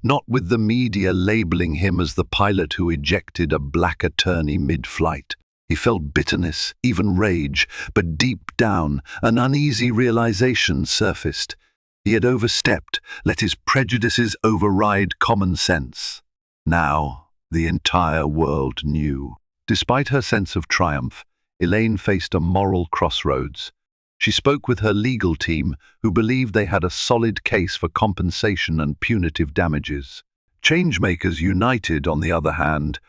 not with the media labeling him as the pilot who ejected a black attorney mid-flight. He felt bitterness, even rage, but deep down, an uneasy realization surfaced. He had overstepped, let his prejudices override common sense. Now, the entire world knew. Despite her sense of triumph, Elaine faced a moral crossroads. She spoke with her legal team, who believed they had a solid case for compensation and punitive damages. Changemakers United, on the other hand,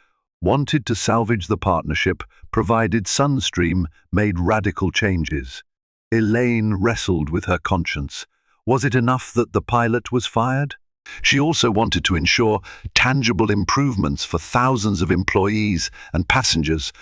wanted to salvage the partnership, provided Sunstream made radical changes. Elaine wrestled with her conscience. Was it enough that the pilot was fired? She also wanted to ensure tangible improvements for thousands of employees and passengers.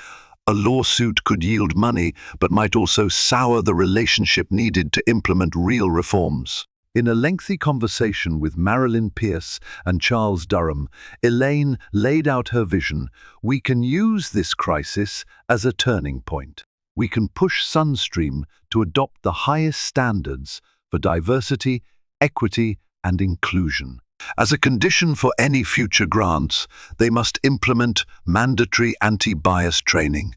A lawsuit could yield money, but might also sour the relationship needed to implement real reforms. In a lengthy conversation with Marilyn Pierce and Charles Durham, Elaine laid out her vision. "We can use this crisis as a turning point. We can push Sunstream to adopt the highest standards for diversity, equity, and inclusion. As a condition for any future grants, they must implement mandatory anti-bias training,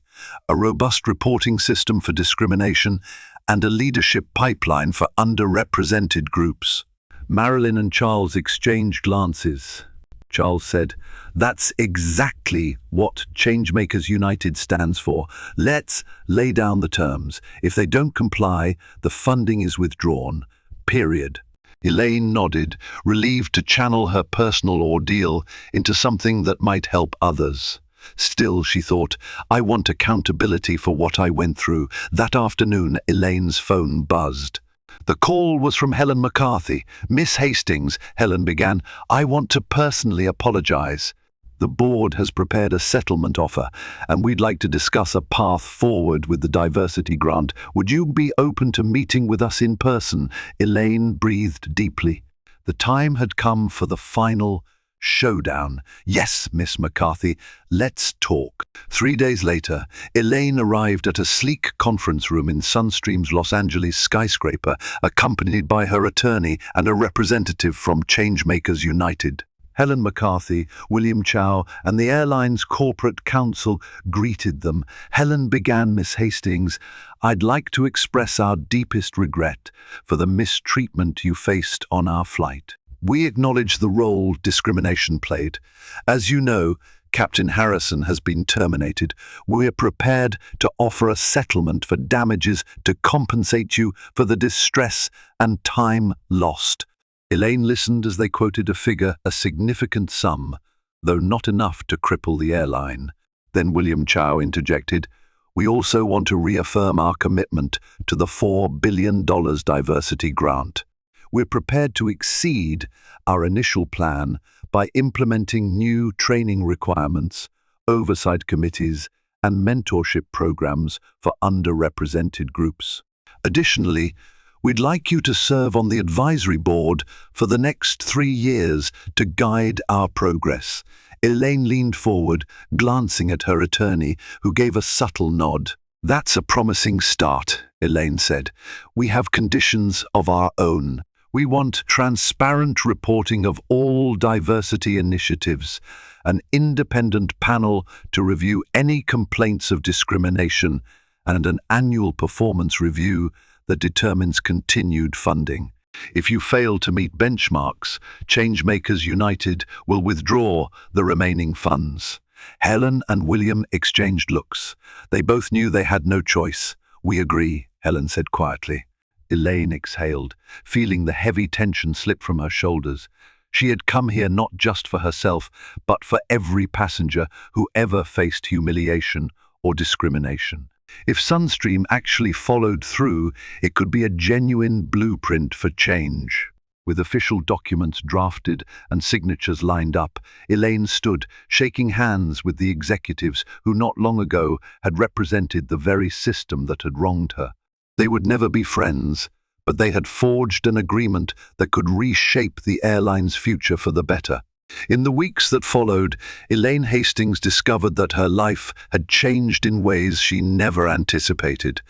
a robust reporting system for discrimination, and a leadership pipeline for underrepresented groups." Marilyn and Charles exchanged glances. Charles said, "That's exactly what Changemakers United stands for. Let's lay down the terms. If they don't comply, the funding is withdrawn. Period." Elaine nodded, relieved to channel her personal ordeal into something that might help others. Still, she thought, "I want accountability for what I went through." That afternoon, Elaine's phone buzzed. The call was from Helen McCarthy. "Miss Hastings," Helen began, "I want to personally apologize. The board has prepared a settlement offer, and we'd like to discuss a path forward with the diversity grant. Would you be open to meeting with us in person?" Elaine breathed deeply. The time had come for the final showdown. "Yes, Miss McCarthy, let's talk." 3 days later, Elaine arrived at a sleek conference room in Sunstream's Los Angeles skyscraper, accompanied by her attorney and a representative from Changemakers United. Helen McCarthy, William Chow, and the airline's corporate counsel greeted them. Helen began, "Miss Hastings, I'd like to express our deepest regret for the mistreatment you faced on our flight. We acknowledge the role discrimination played. As you know, Captain Harrison has been terminated. We're prepared to offer a settlement for damages to compensate you for the distress and time lost." Elaine listened as they quoted a figure, a significant sum, though not enough to cripple the airline. Then William Chow interjected, "We also want to reaffirm our commitment to the $4 billion diversity grant. We're prepared to exceed our initial plan by implementing new training requirements, oversight committees, and mentorship programs for underrepresented groups. Additionally, we'd like you to serve on the advisory board for the next 3 years to guide our progress." Elaine leaned forward, glancing at her attorney, who gave a subtle nod. "That's a promising start." Elaine said. "We have conditions of our own. We want transparent reporting of all diversity initiatives, an independent panel to review any complaints of discrimination, and an annual performance review that determines continued funding. If you fail to meet benchmarks, Changemakers United will withdraw the remaining funds." Helen and William exchanged looks. They both knew they had no choice. "We agree," Helen said quietly. Elaine exhaled, feeling the heavy tension slip from her shoulders. She had come here not just for herself, but for every passenger who ever faced humiliation or discrimination. If Sunstream actually followed through, it could be a genuine blueprint for change. With official documents drafted and signatures lined up, Elaine stood, shaking hands with the executives who not long ago had represented the very system that had wronged her. They would never be friends, but they had forged an agreement that could reshape the airline's future for the better. In the weeks that followed, Elaine Hastings discovered that her life had changed in ways she never anticipated.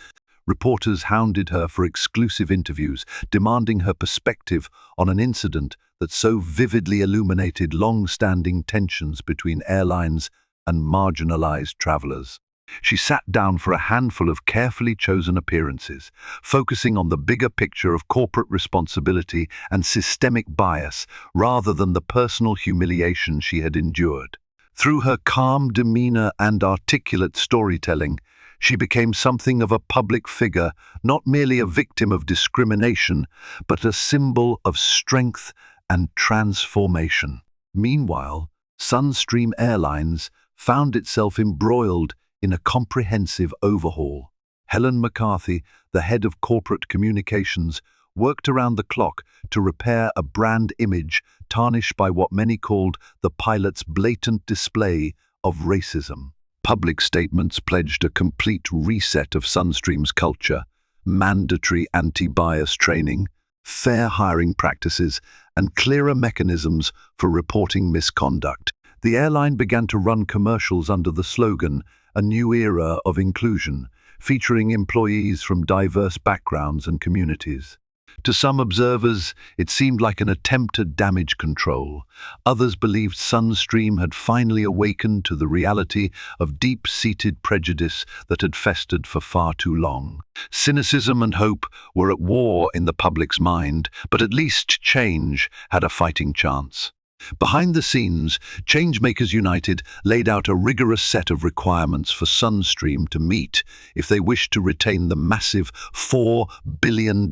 Reporters hounded her for exclusive interviews, demanding her perspective on an incident that so vividly illuminated long-standing tensions between airlines and marginalized travelers. She sat down for a handful of carefully chosen appearances, focusing on the bigger picture of corporate responsibility and systemic bias rather than the personal humiliation she had endured. Through her calm demeanor and articulate storytelling, she became something of a public figure, not merely a victim of discrimination, but a symbol of strength and transformation. Meanwhile, Sunstream Airlines found itself embroiled in a comprehensive overhaul. Helen McCarthy, the head of corporate communications, worked around the clock to repair a brand image tarnished by what many called the pilot's blatant display of racism. Public statements pledged a complete reset of Sunstream's culture, mandatory anti-bias training, fair hiring practices, and clearer mechanisms for reporting misconduct. The airline began to run commercials under the slogan, "A New Era of Inclusion," featuring employees from diverse backgrounds and communities. To some observers, it seemed like an attempt at damage control. Others believed Sunstream had finally awakened to the reality of deep-seated prejudice that had festered for far too long. Cynicism and hope were at war in the public's mind, but at least change had a fighting chance. Behind the scenes, Changemakers United laid out a rigorous set of requirements for Sunstream to meet if they wished to retain the massive $4 billion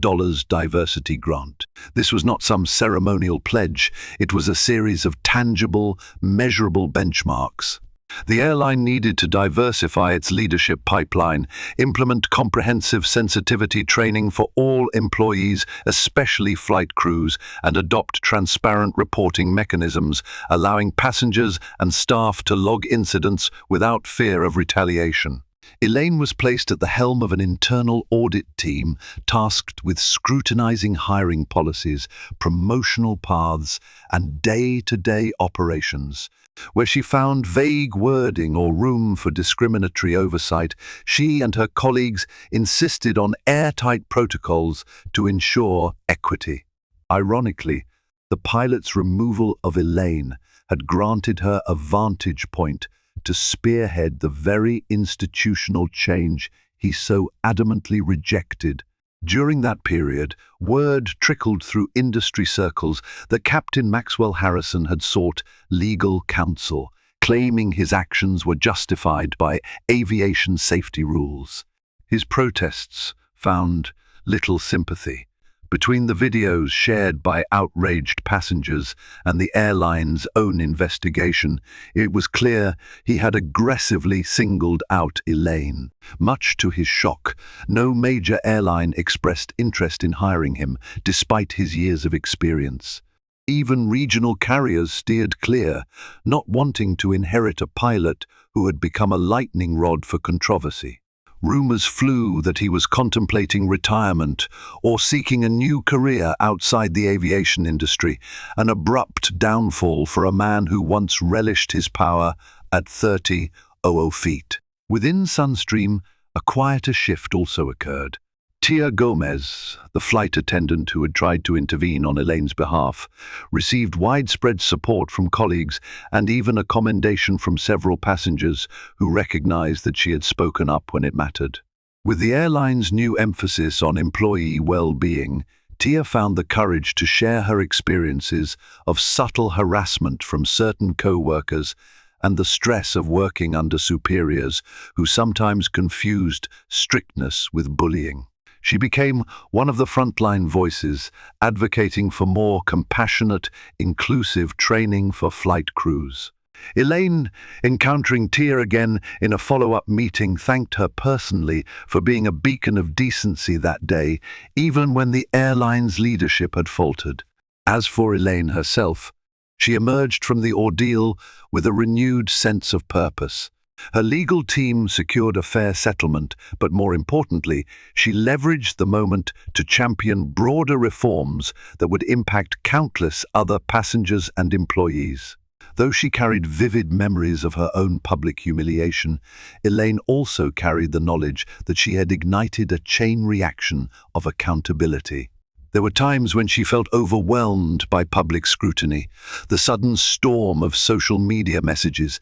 diversity grant. This was not some ceremonial pledge, it was a series of tangible, measurable benchmarks. The airline needed to diversify its leadership pipeline, implement comprehensive sensitivity training for all employees, especially flight crews, and adopt transparent reporting mechanisms, allowing passengers and staff to log incidents without fear of retaliation. Elaine was placed at the helm of an internal audit team tasked with scrutinizing hiring policies, promotional paths, and day-to-day operations. Where she found vague wording or room for discriminatory oversight, she and her colleagues insisted on airtight protocols to ensure equity. Ironically, the pilot's removal of Elaine had granted her a vantage point to spearhead the very institutional change he so adamantly rejected. During that period, word trickled through industry circles that Captain Maxwell Harrison had sought legal counsel, claiming his actions were justified by aviation safety rules. His protests found little sympathy. Between the videos shared by outraged passengers and the airline's own investigation, it was clear he had aggressively singled out Elaine. Much to his shock, no major airline expressed interest in hiring him, despite his years of experience. Even regional carriers steered clear, not wanting to inherit a pilot who had become a lightning rod for controversy. Rumors flew that he was contemplating retirement or seeking a new career outside the aviation industry, an abrupt downfall for a man who once relished his power at 30,000 feet. Within Sunstream, a quieter shift also occurred. Tia Gomez, the flight attendant who had tried to intervene on Elaine's behalf, received widespread support from colleagues and even a commendation from several passengers who recognized that she had spoken up when it mattered. With the airline's new emphasis on employee well-being, Tia found the courage to share her experiences of subtle harassment from certain co-workers and the stress of working under superiors who sometimes confused strictness with bullying. She became one of the frontline voices, advocating for more compassionate, inclusive training for flight crews. Elaine, encountering Tia again in a follow-up meeting, thanked her personally for being a beacon of decency that day, even when the airline's leadership had faltered. As for Elaine herself, she emerged from the ordeal with a renewed sense of purpose. Her legal team secured a fair settlement, but more importantly, she leveraged the moment to champion broader reforms that would impact countless other passengers and employees. Though she carried vivid memories of her own public humiliation, Elaine also carried the knowledge that she had ignited a chain reaction of accountability. There were times when she felt overwhelmed by public scrutiny, the sudden storm of social media messages,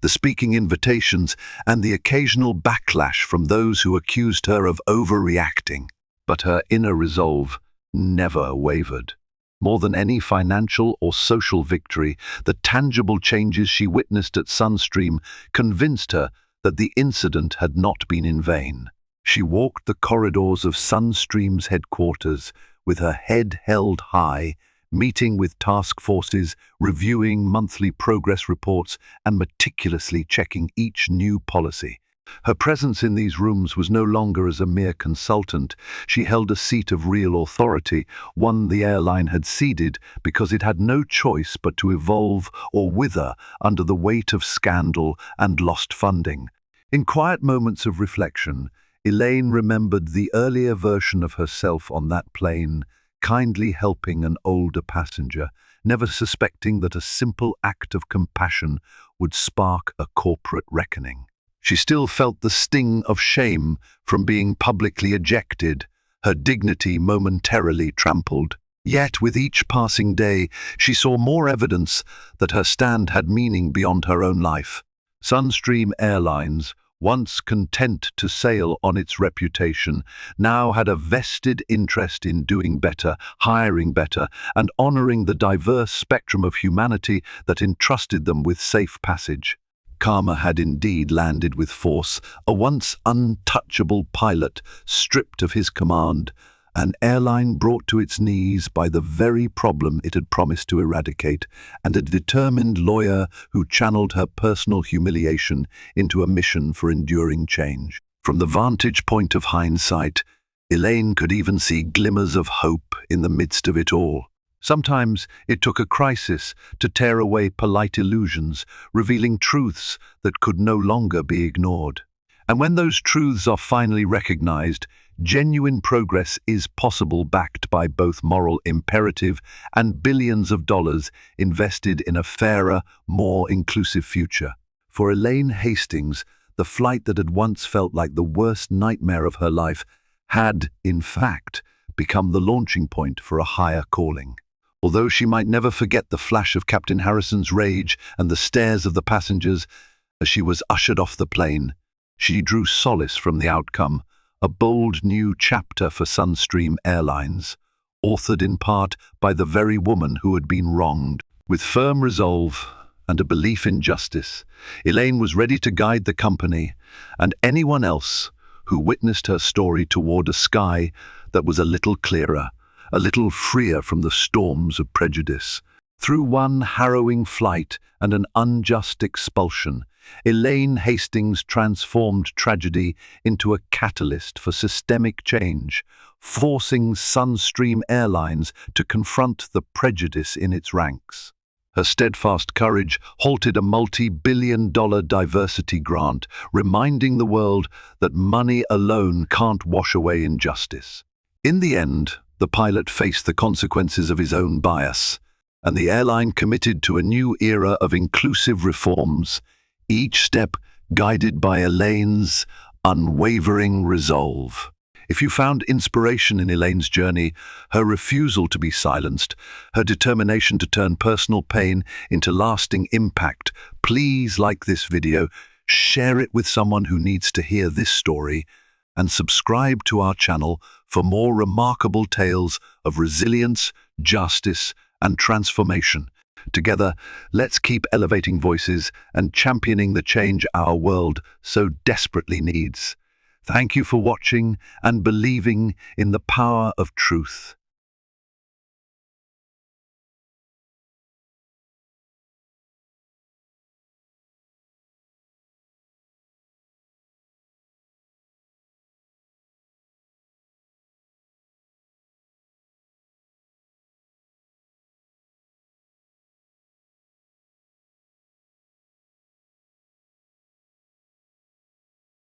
the speaking invitations, and the occasional backlash from those who accused her of overreacting. But her inner resolve never wavered. More than any financial or social victory, the tangible changes she witnessed at Sunstream convinced her that the incident had not been in vain. She walked the corridors of Sunstream's headquarters with her head held high, meeting with task forces, reviewing monthly progress reports, and meticulously checking each new policy. Her presence in these rooms was no longer as a mere consultant. She held a seat of real authority, one the airline had ceded because it had no choice but to evolve or wither under the weight of scandal and lost funding. In quiet moments of reflection, Elaine remembered the earlier version of herself on that plane, kindly helping an older passenger, never suspecting that a simple act of compassion would spark a corporate reckoning. She still felt the sting of shame from being publicly ejected, her dignity momentarily trampled. Yet with each passing day, she saw more evidence that her stand had meaning beyond her own life. Sunstream Airlines, once content to sail on its reputation, now had a vested interest in doing better, hiring better, and honoring the diverse spectrum of humanity that entrusted them with safe passage. Karma had indeed landed with force, a once untouchable pilot stripped of his command, an airline brought to its knees by the very problem it had promised to eradicate, and a determined lawyer who channeled her personal humiliation into a mission for enduring change. From the vantage point of hindsight, Elaine could even see glimmers of hope in the midst of it all. Sometimes it took a crisis to tear away polite illusions, revealing truths that could no longer be ignored. And when those truths are finally recognized, genuine progress is possible, backed by both moral imperative and billions of dollars invested in a fairer, more inclusive future. For Elaine Hastings, the flight that had once felt like the worst nightmare of her life had, in fact, become the launching point for a higher calling. Although she might never forget the flash of Captain Harrison's rage and the stares of the passengers as she was ushered off the plane, she drew solace from the outcome, a bold new chapter for Sunstream Airlines, authored in part by the very woman who had been wronged. With firm resolve and a belief in justice, Elaine was ready to guide the company and anyone else who witnessed her story toward a sky that was a little clearer, a little freer from the storms of prejudice. Through one harrowing flight and an unjust expulsion, Elaine Hastings transformed tragedy into a catalyst for systemic change, forcing Sunstream Airlines to confront the prejudice in its ranks. Her steadfast courage halted a multi-billion-dollar diversity grant, reminding the world that money alone can't wash away injustice. In the end, the pilot faced the consequences of his own bias, and the airline committed to a new era of inclusive reforms, each step guided by Elaine's unwavering resolve. If you found inspiration in Elaine's journey, her refusal to be silenced, her determination to turn personal pain into lasting impact, please like this video, share it with someone who needs to hear this story, and subscribe to our channel for more remarkable tales of resilience, justice, and transformation. Together, let's keep elevating voices and championing the change our world so desperately needs. Thank you for watching and believing in the power of truth.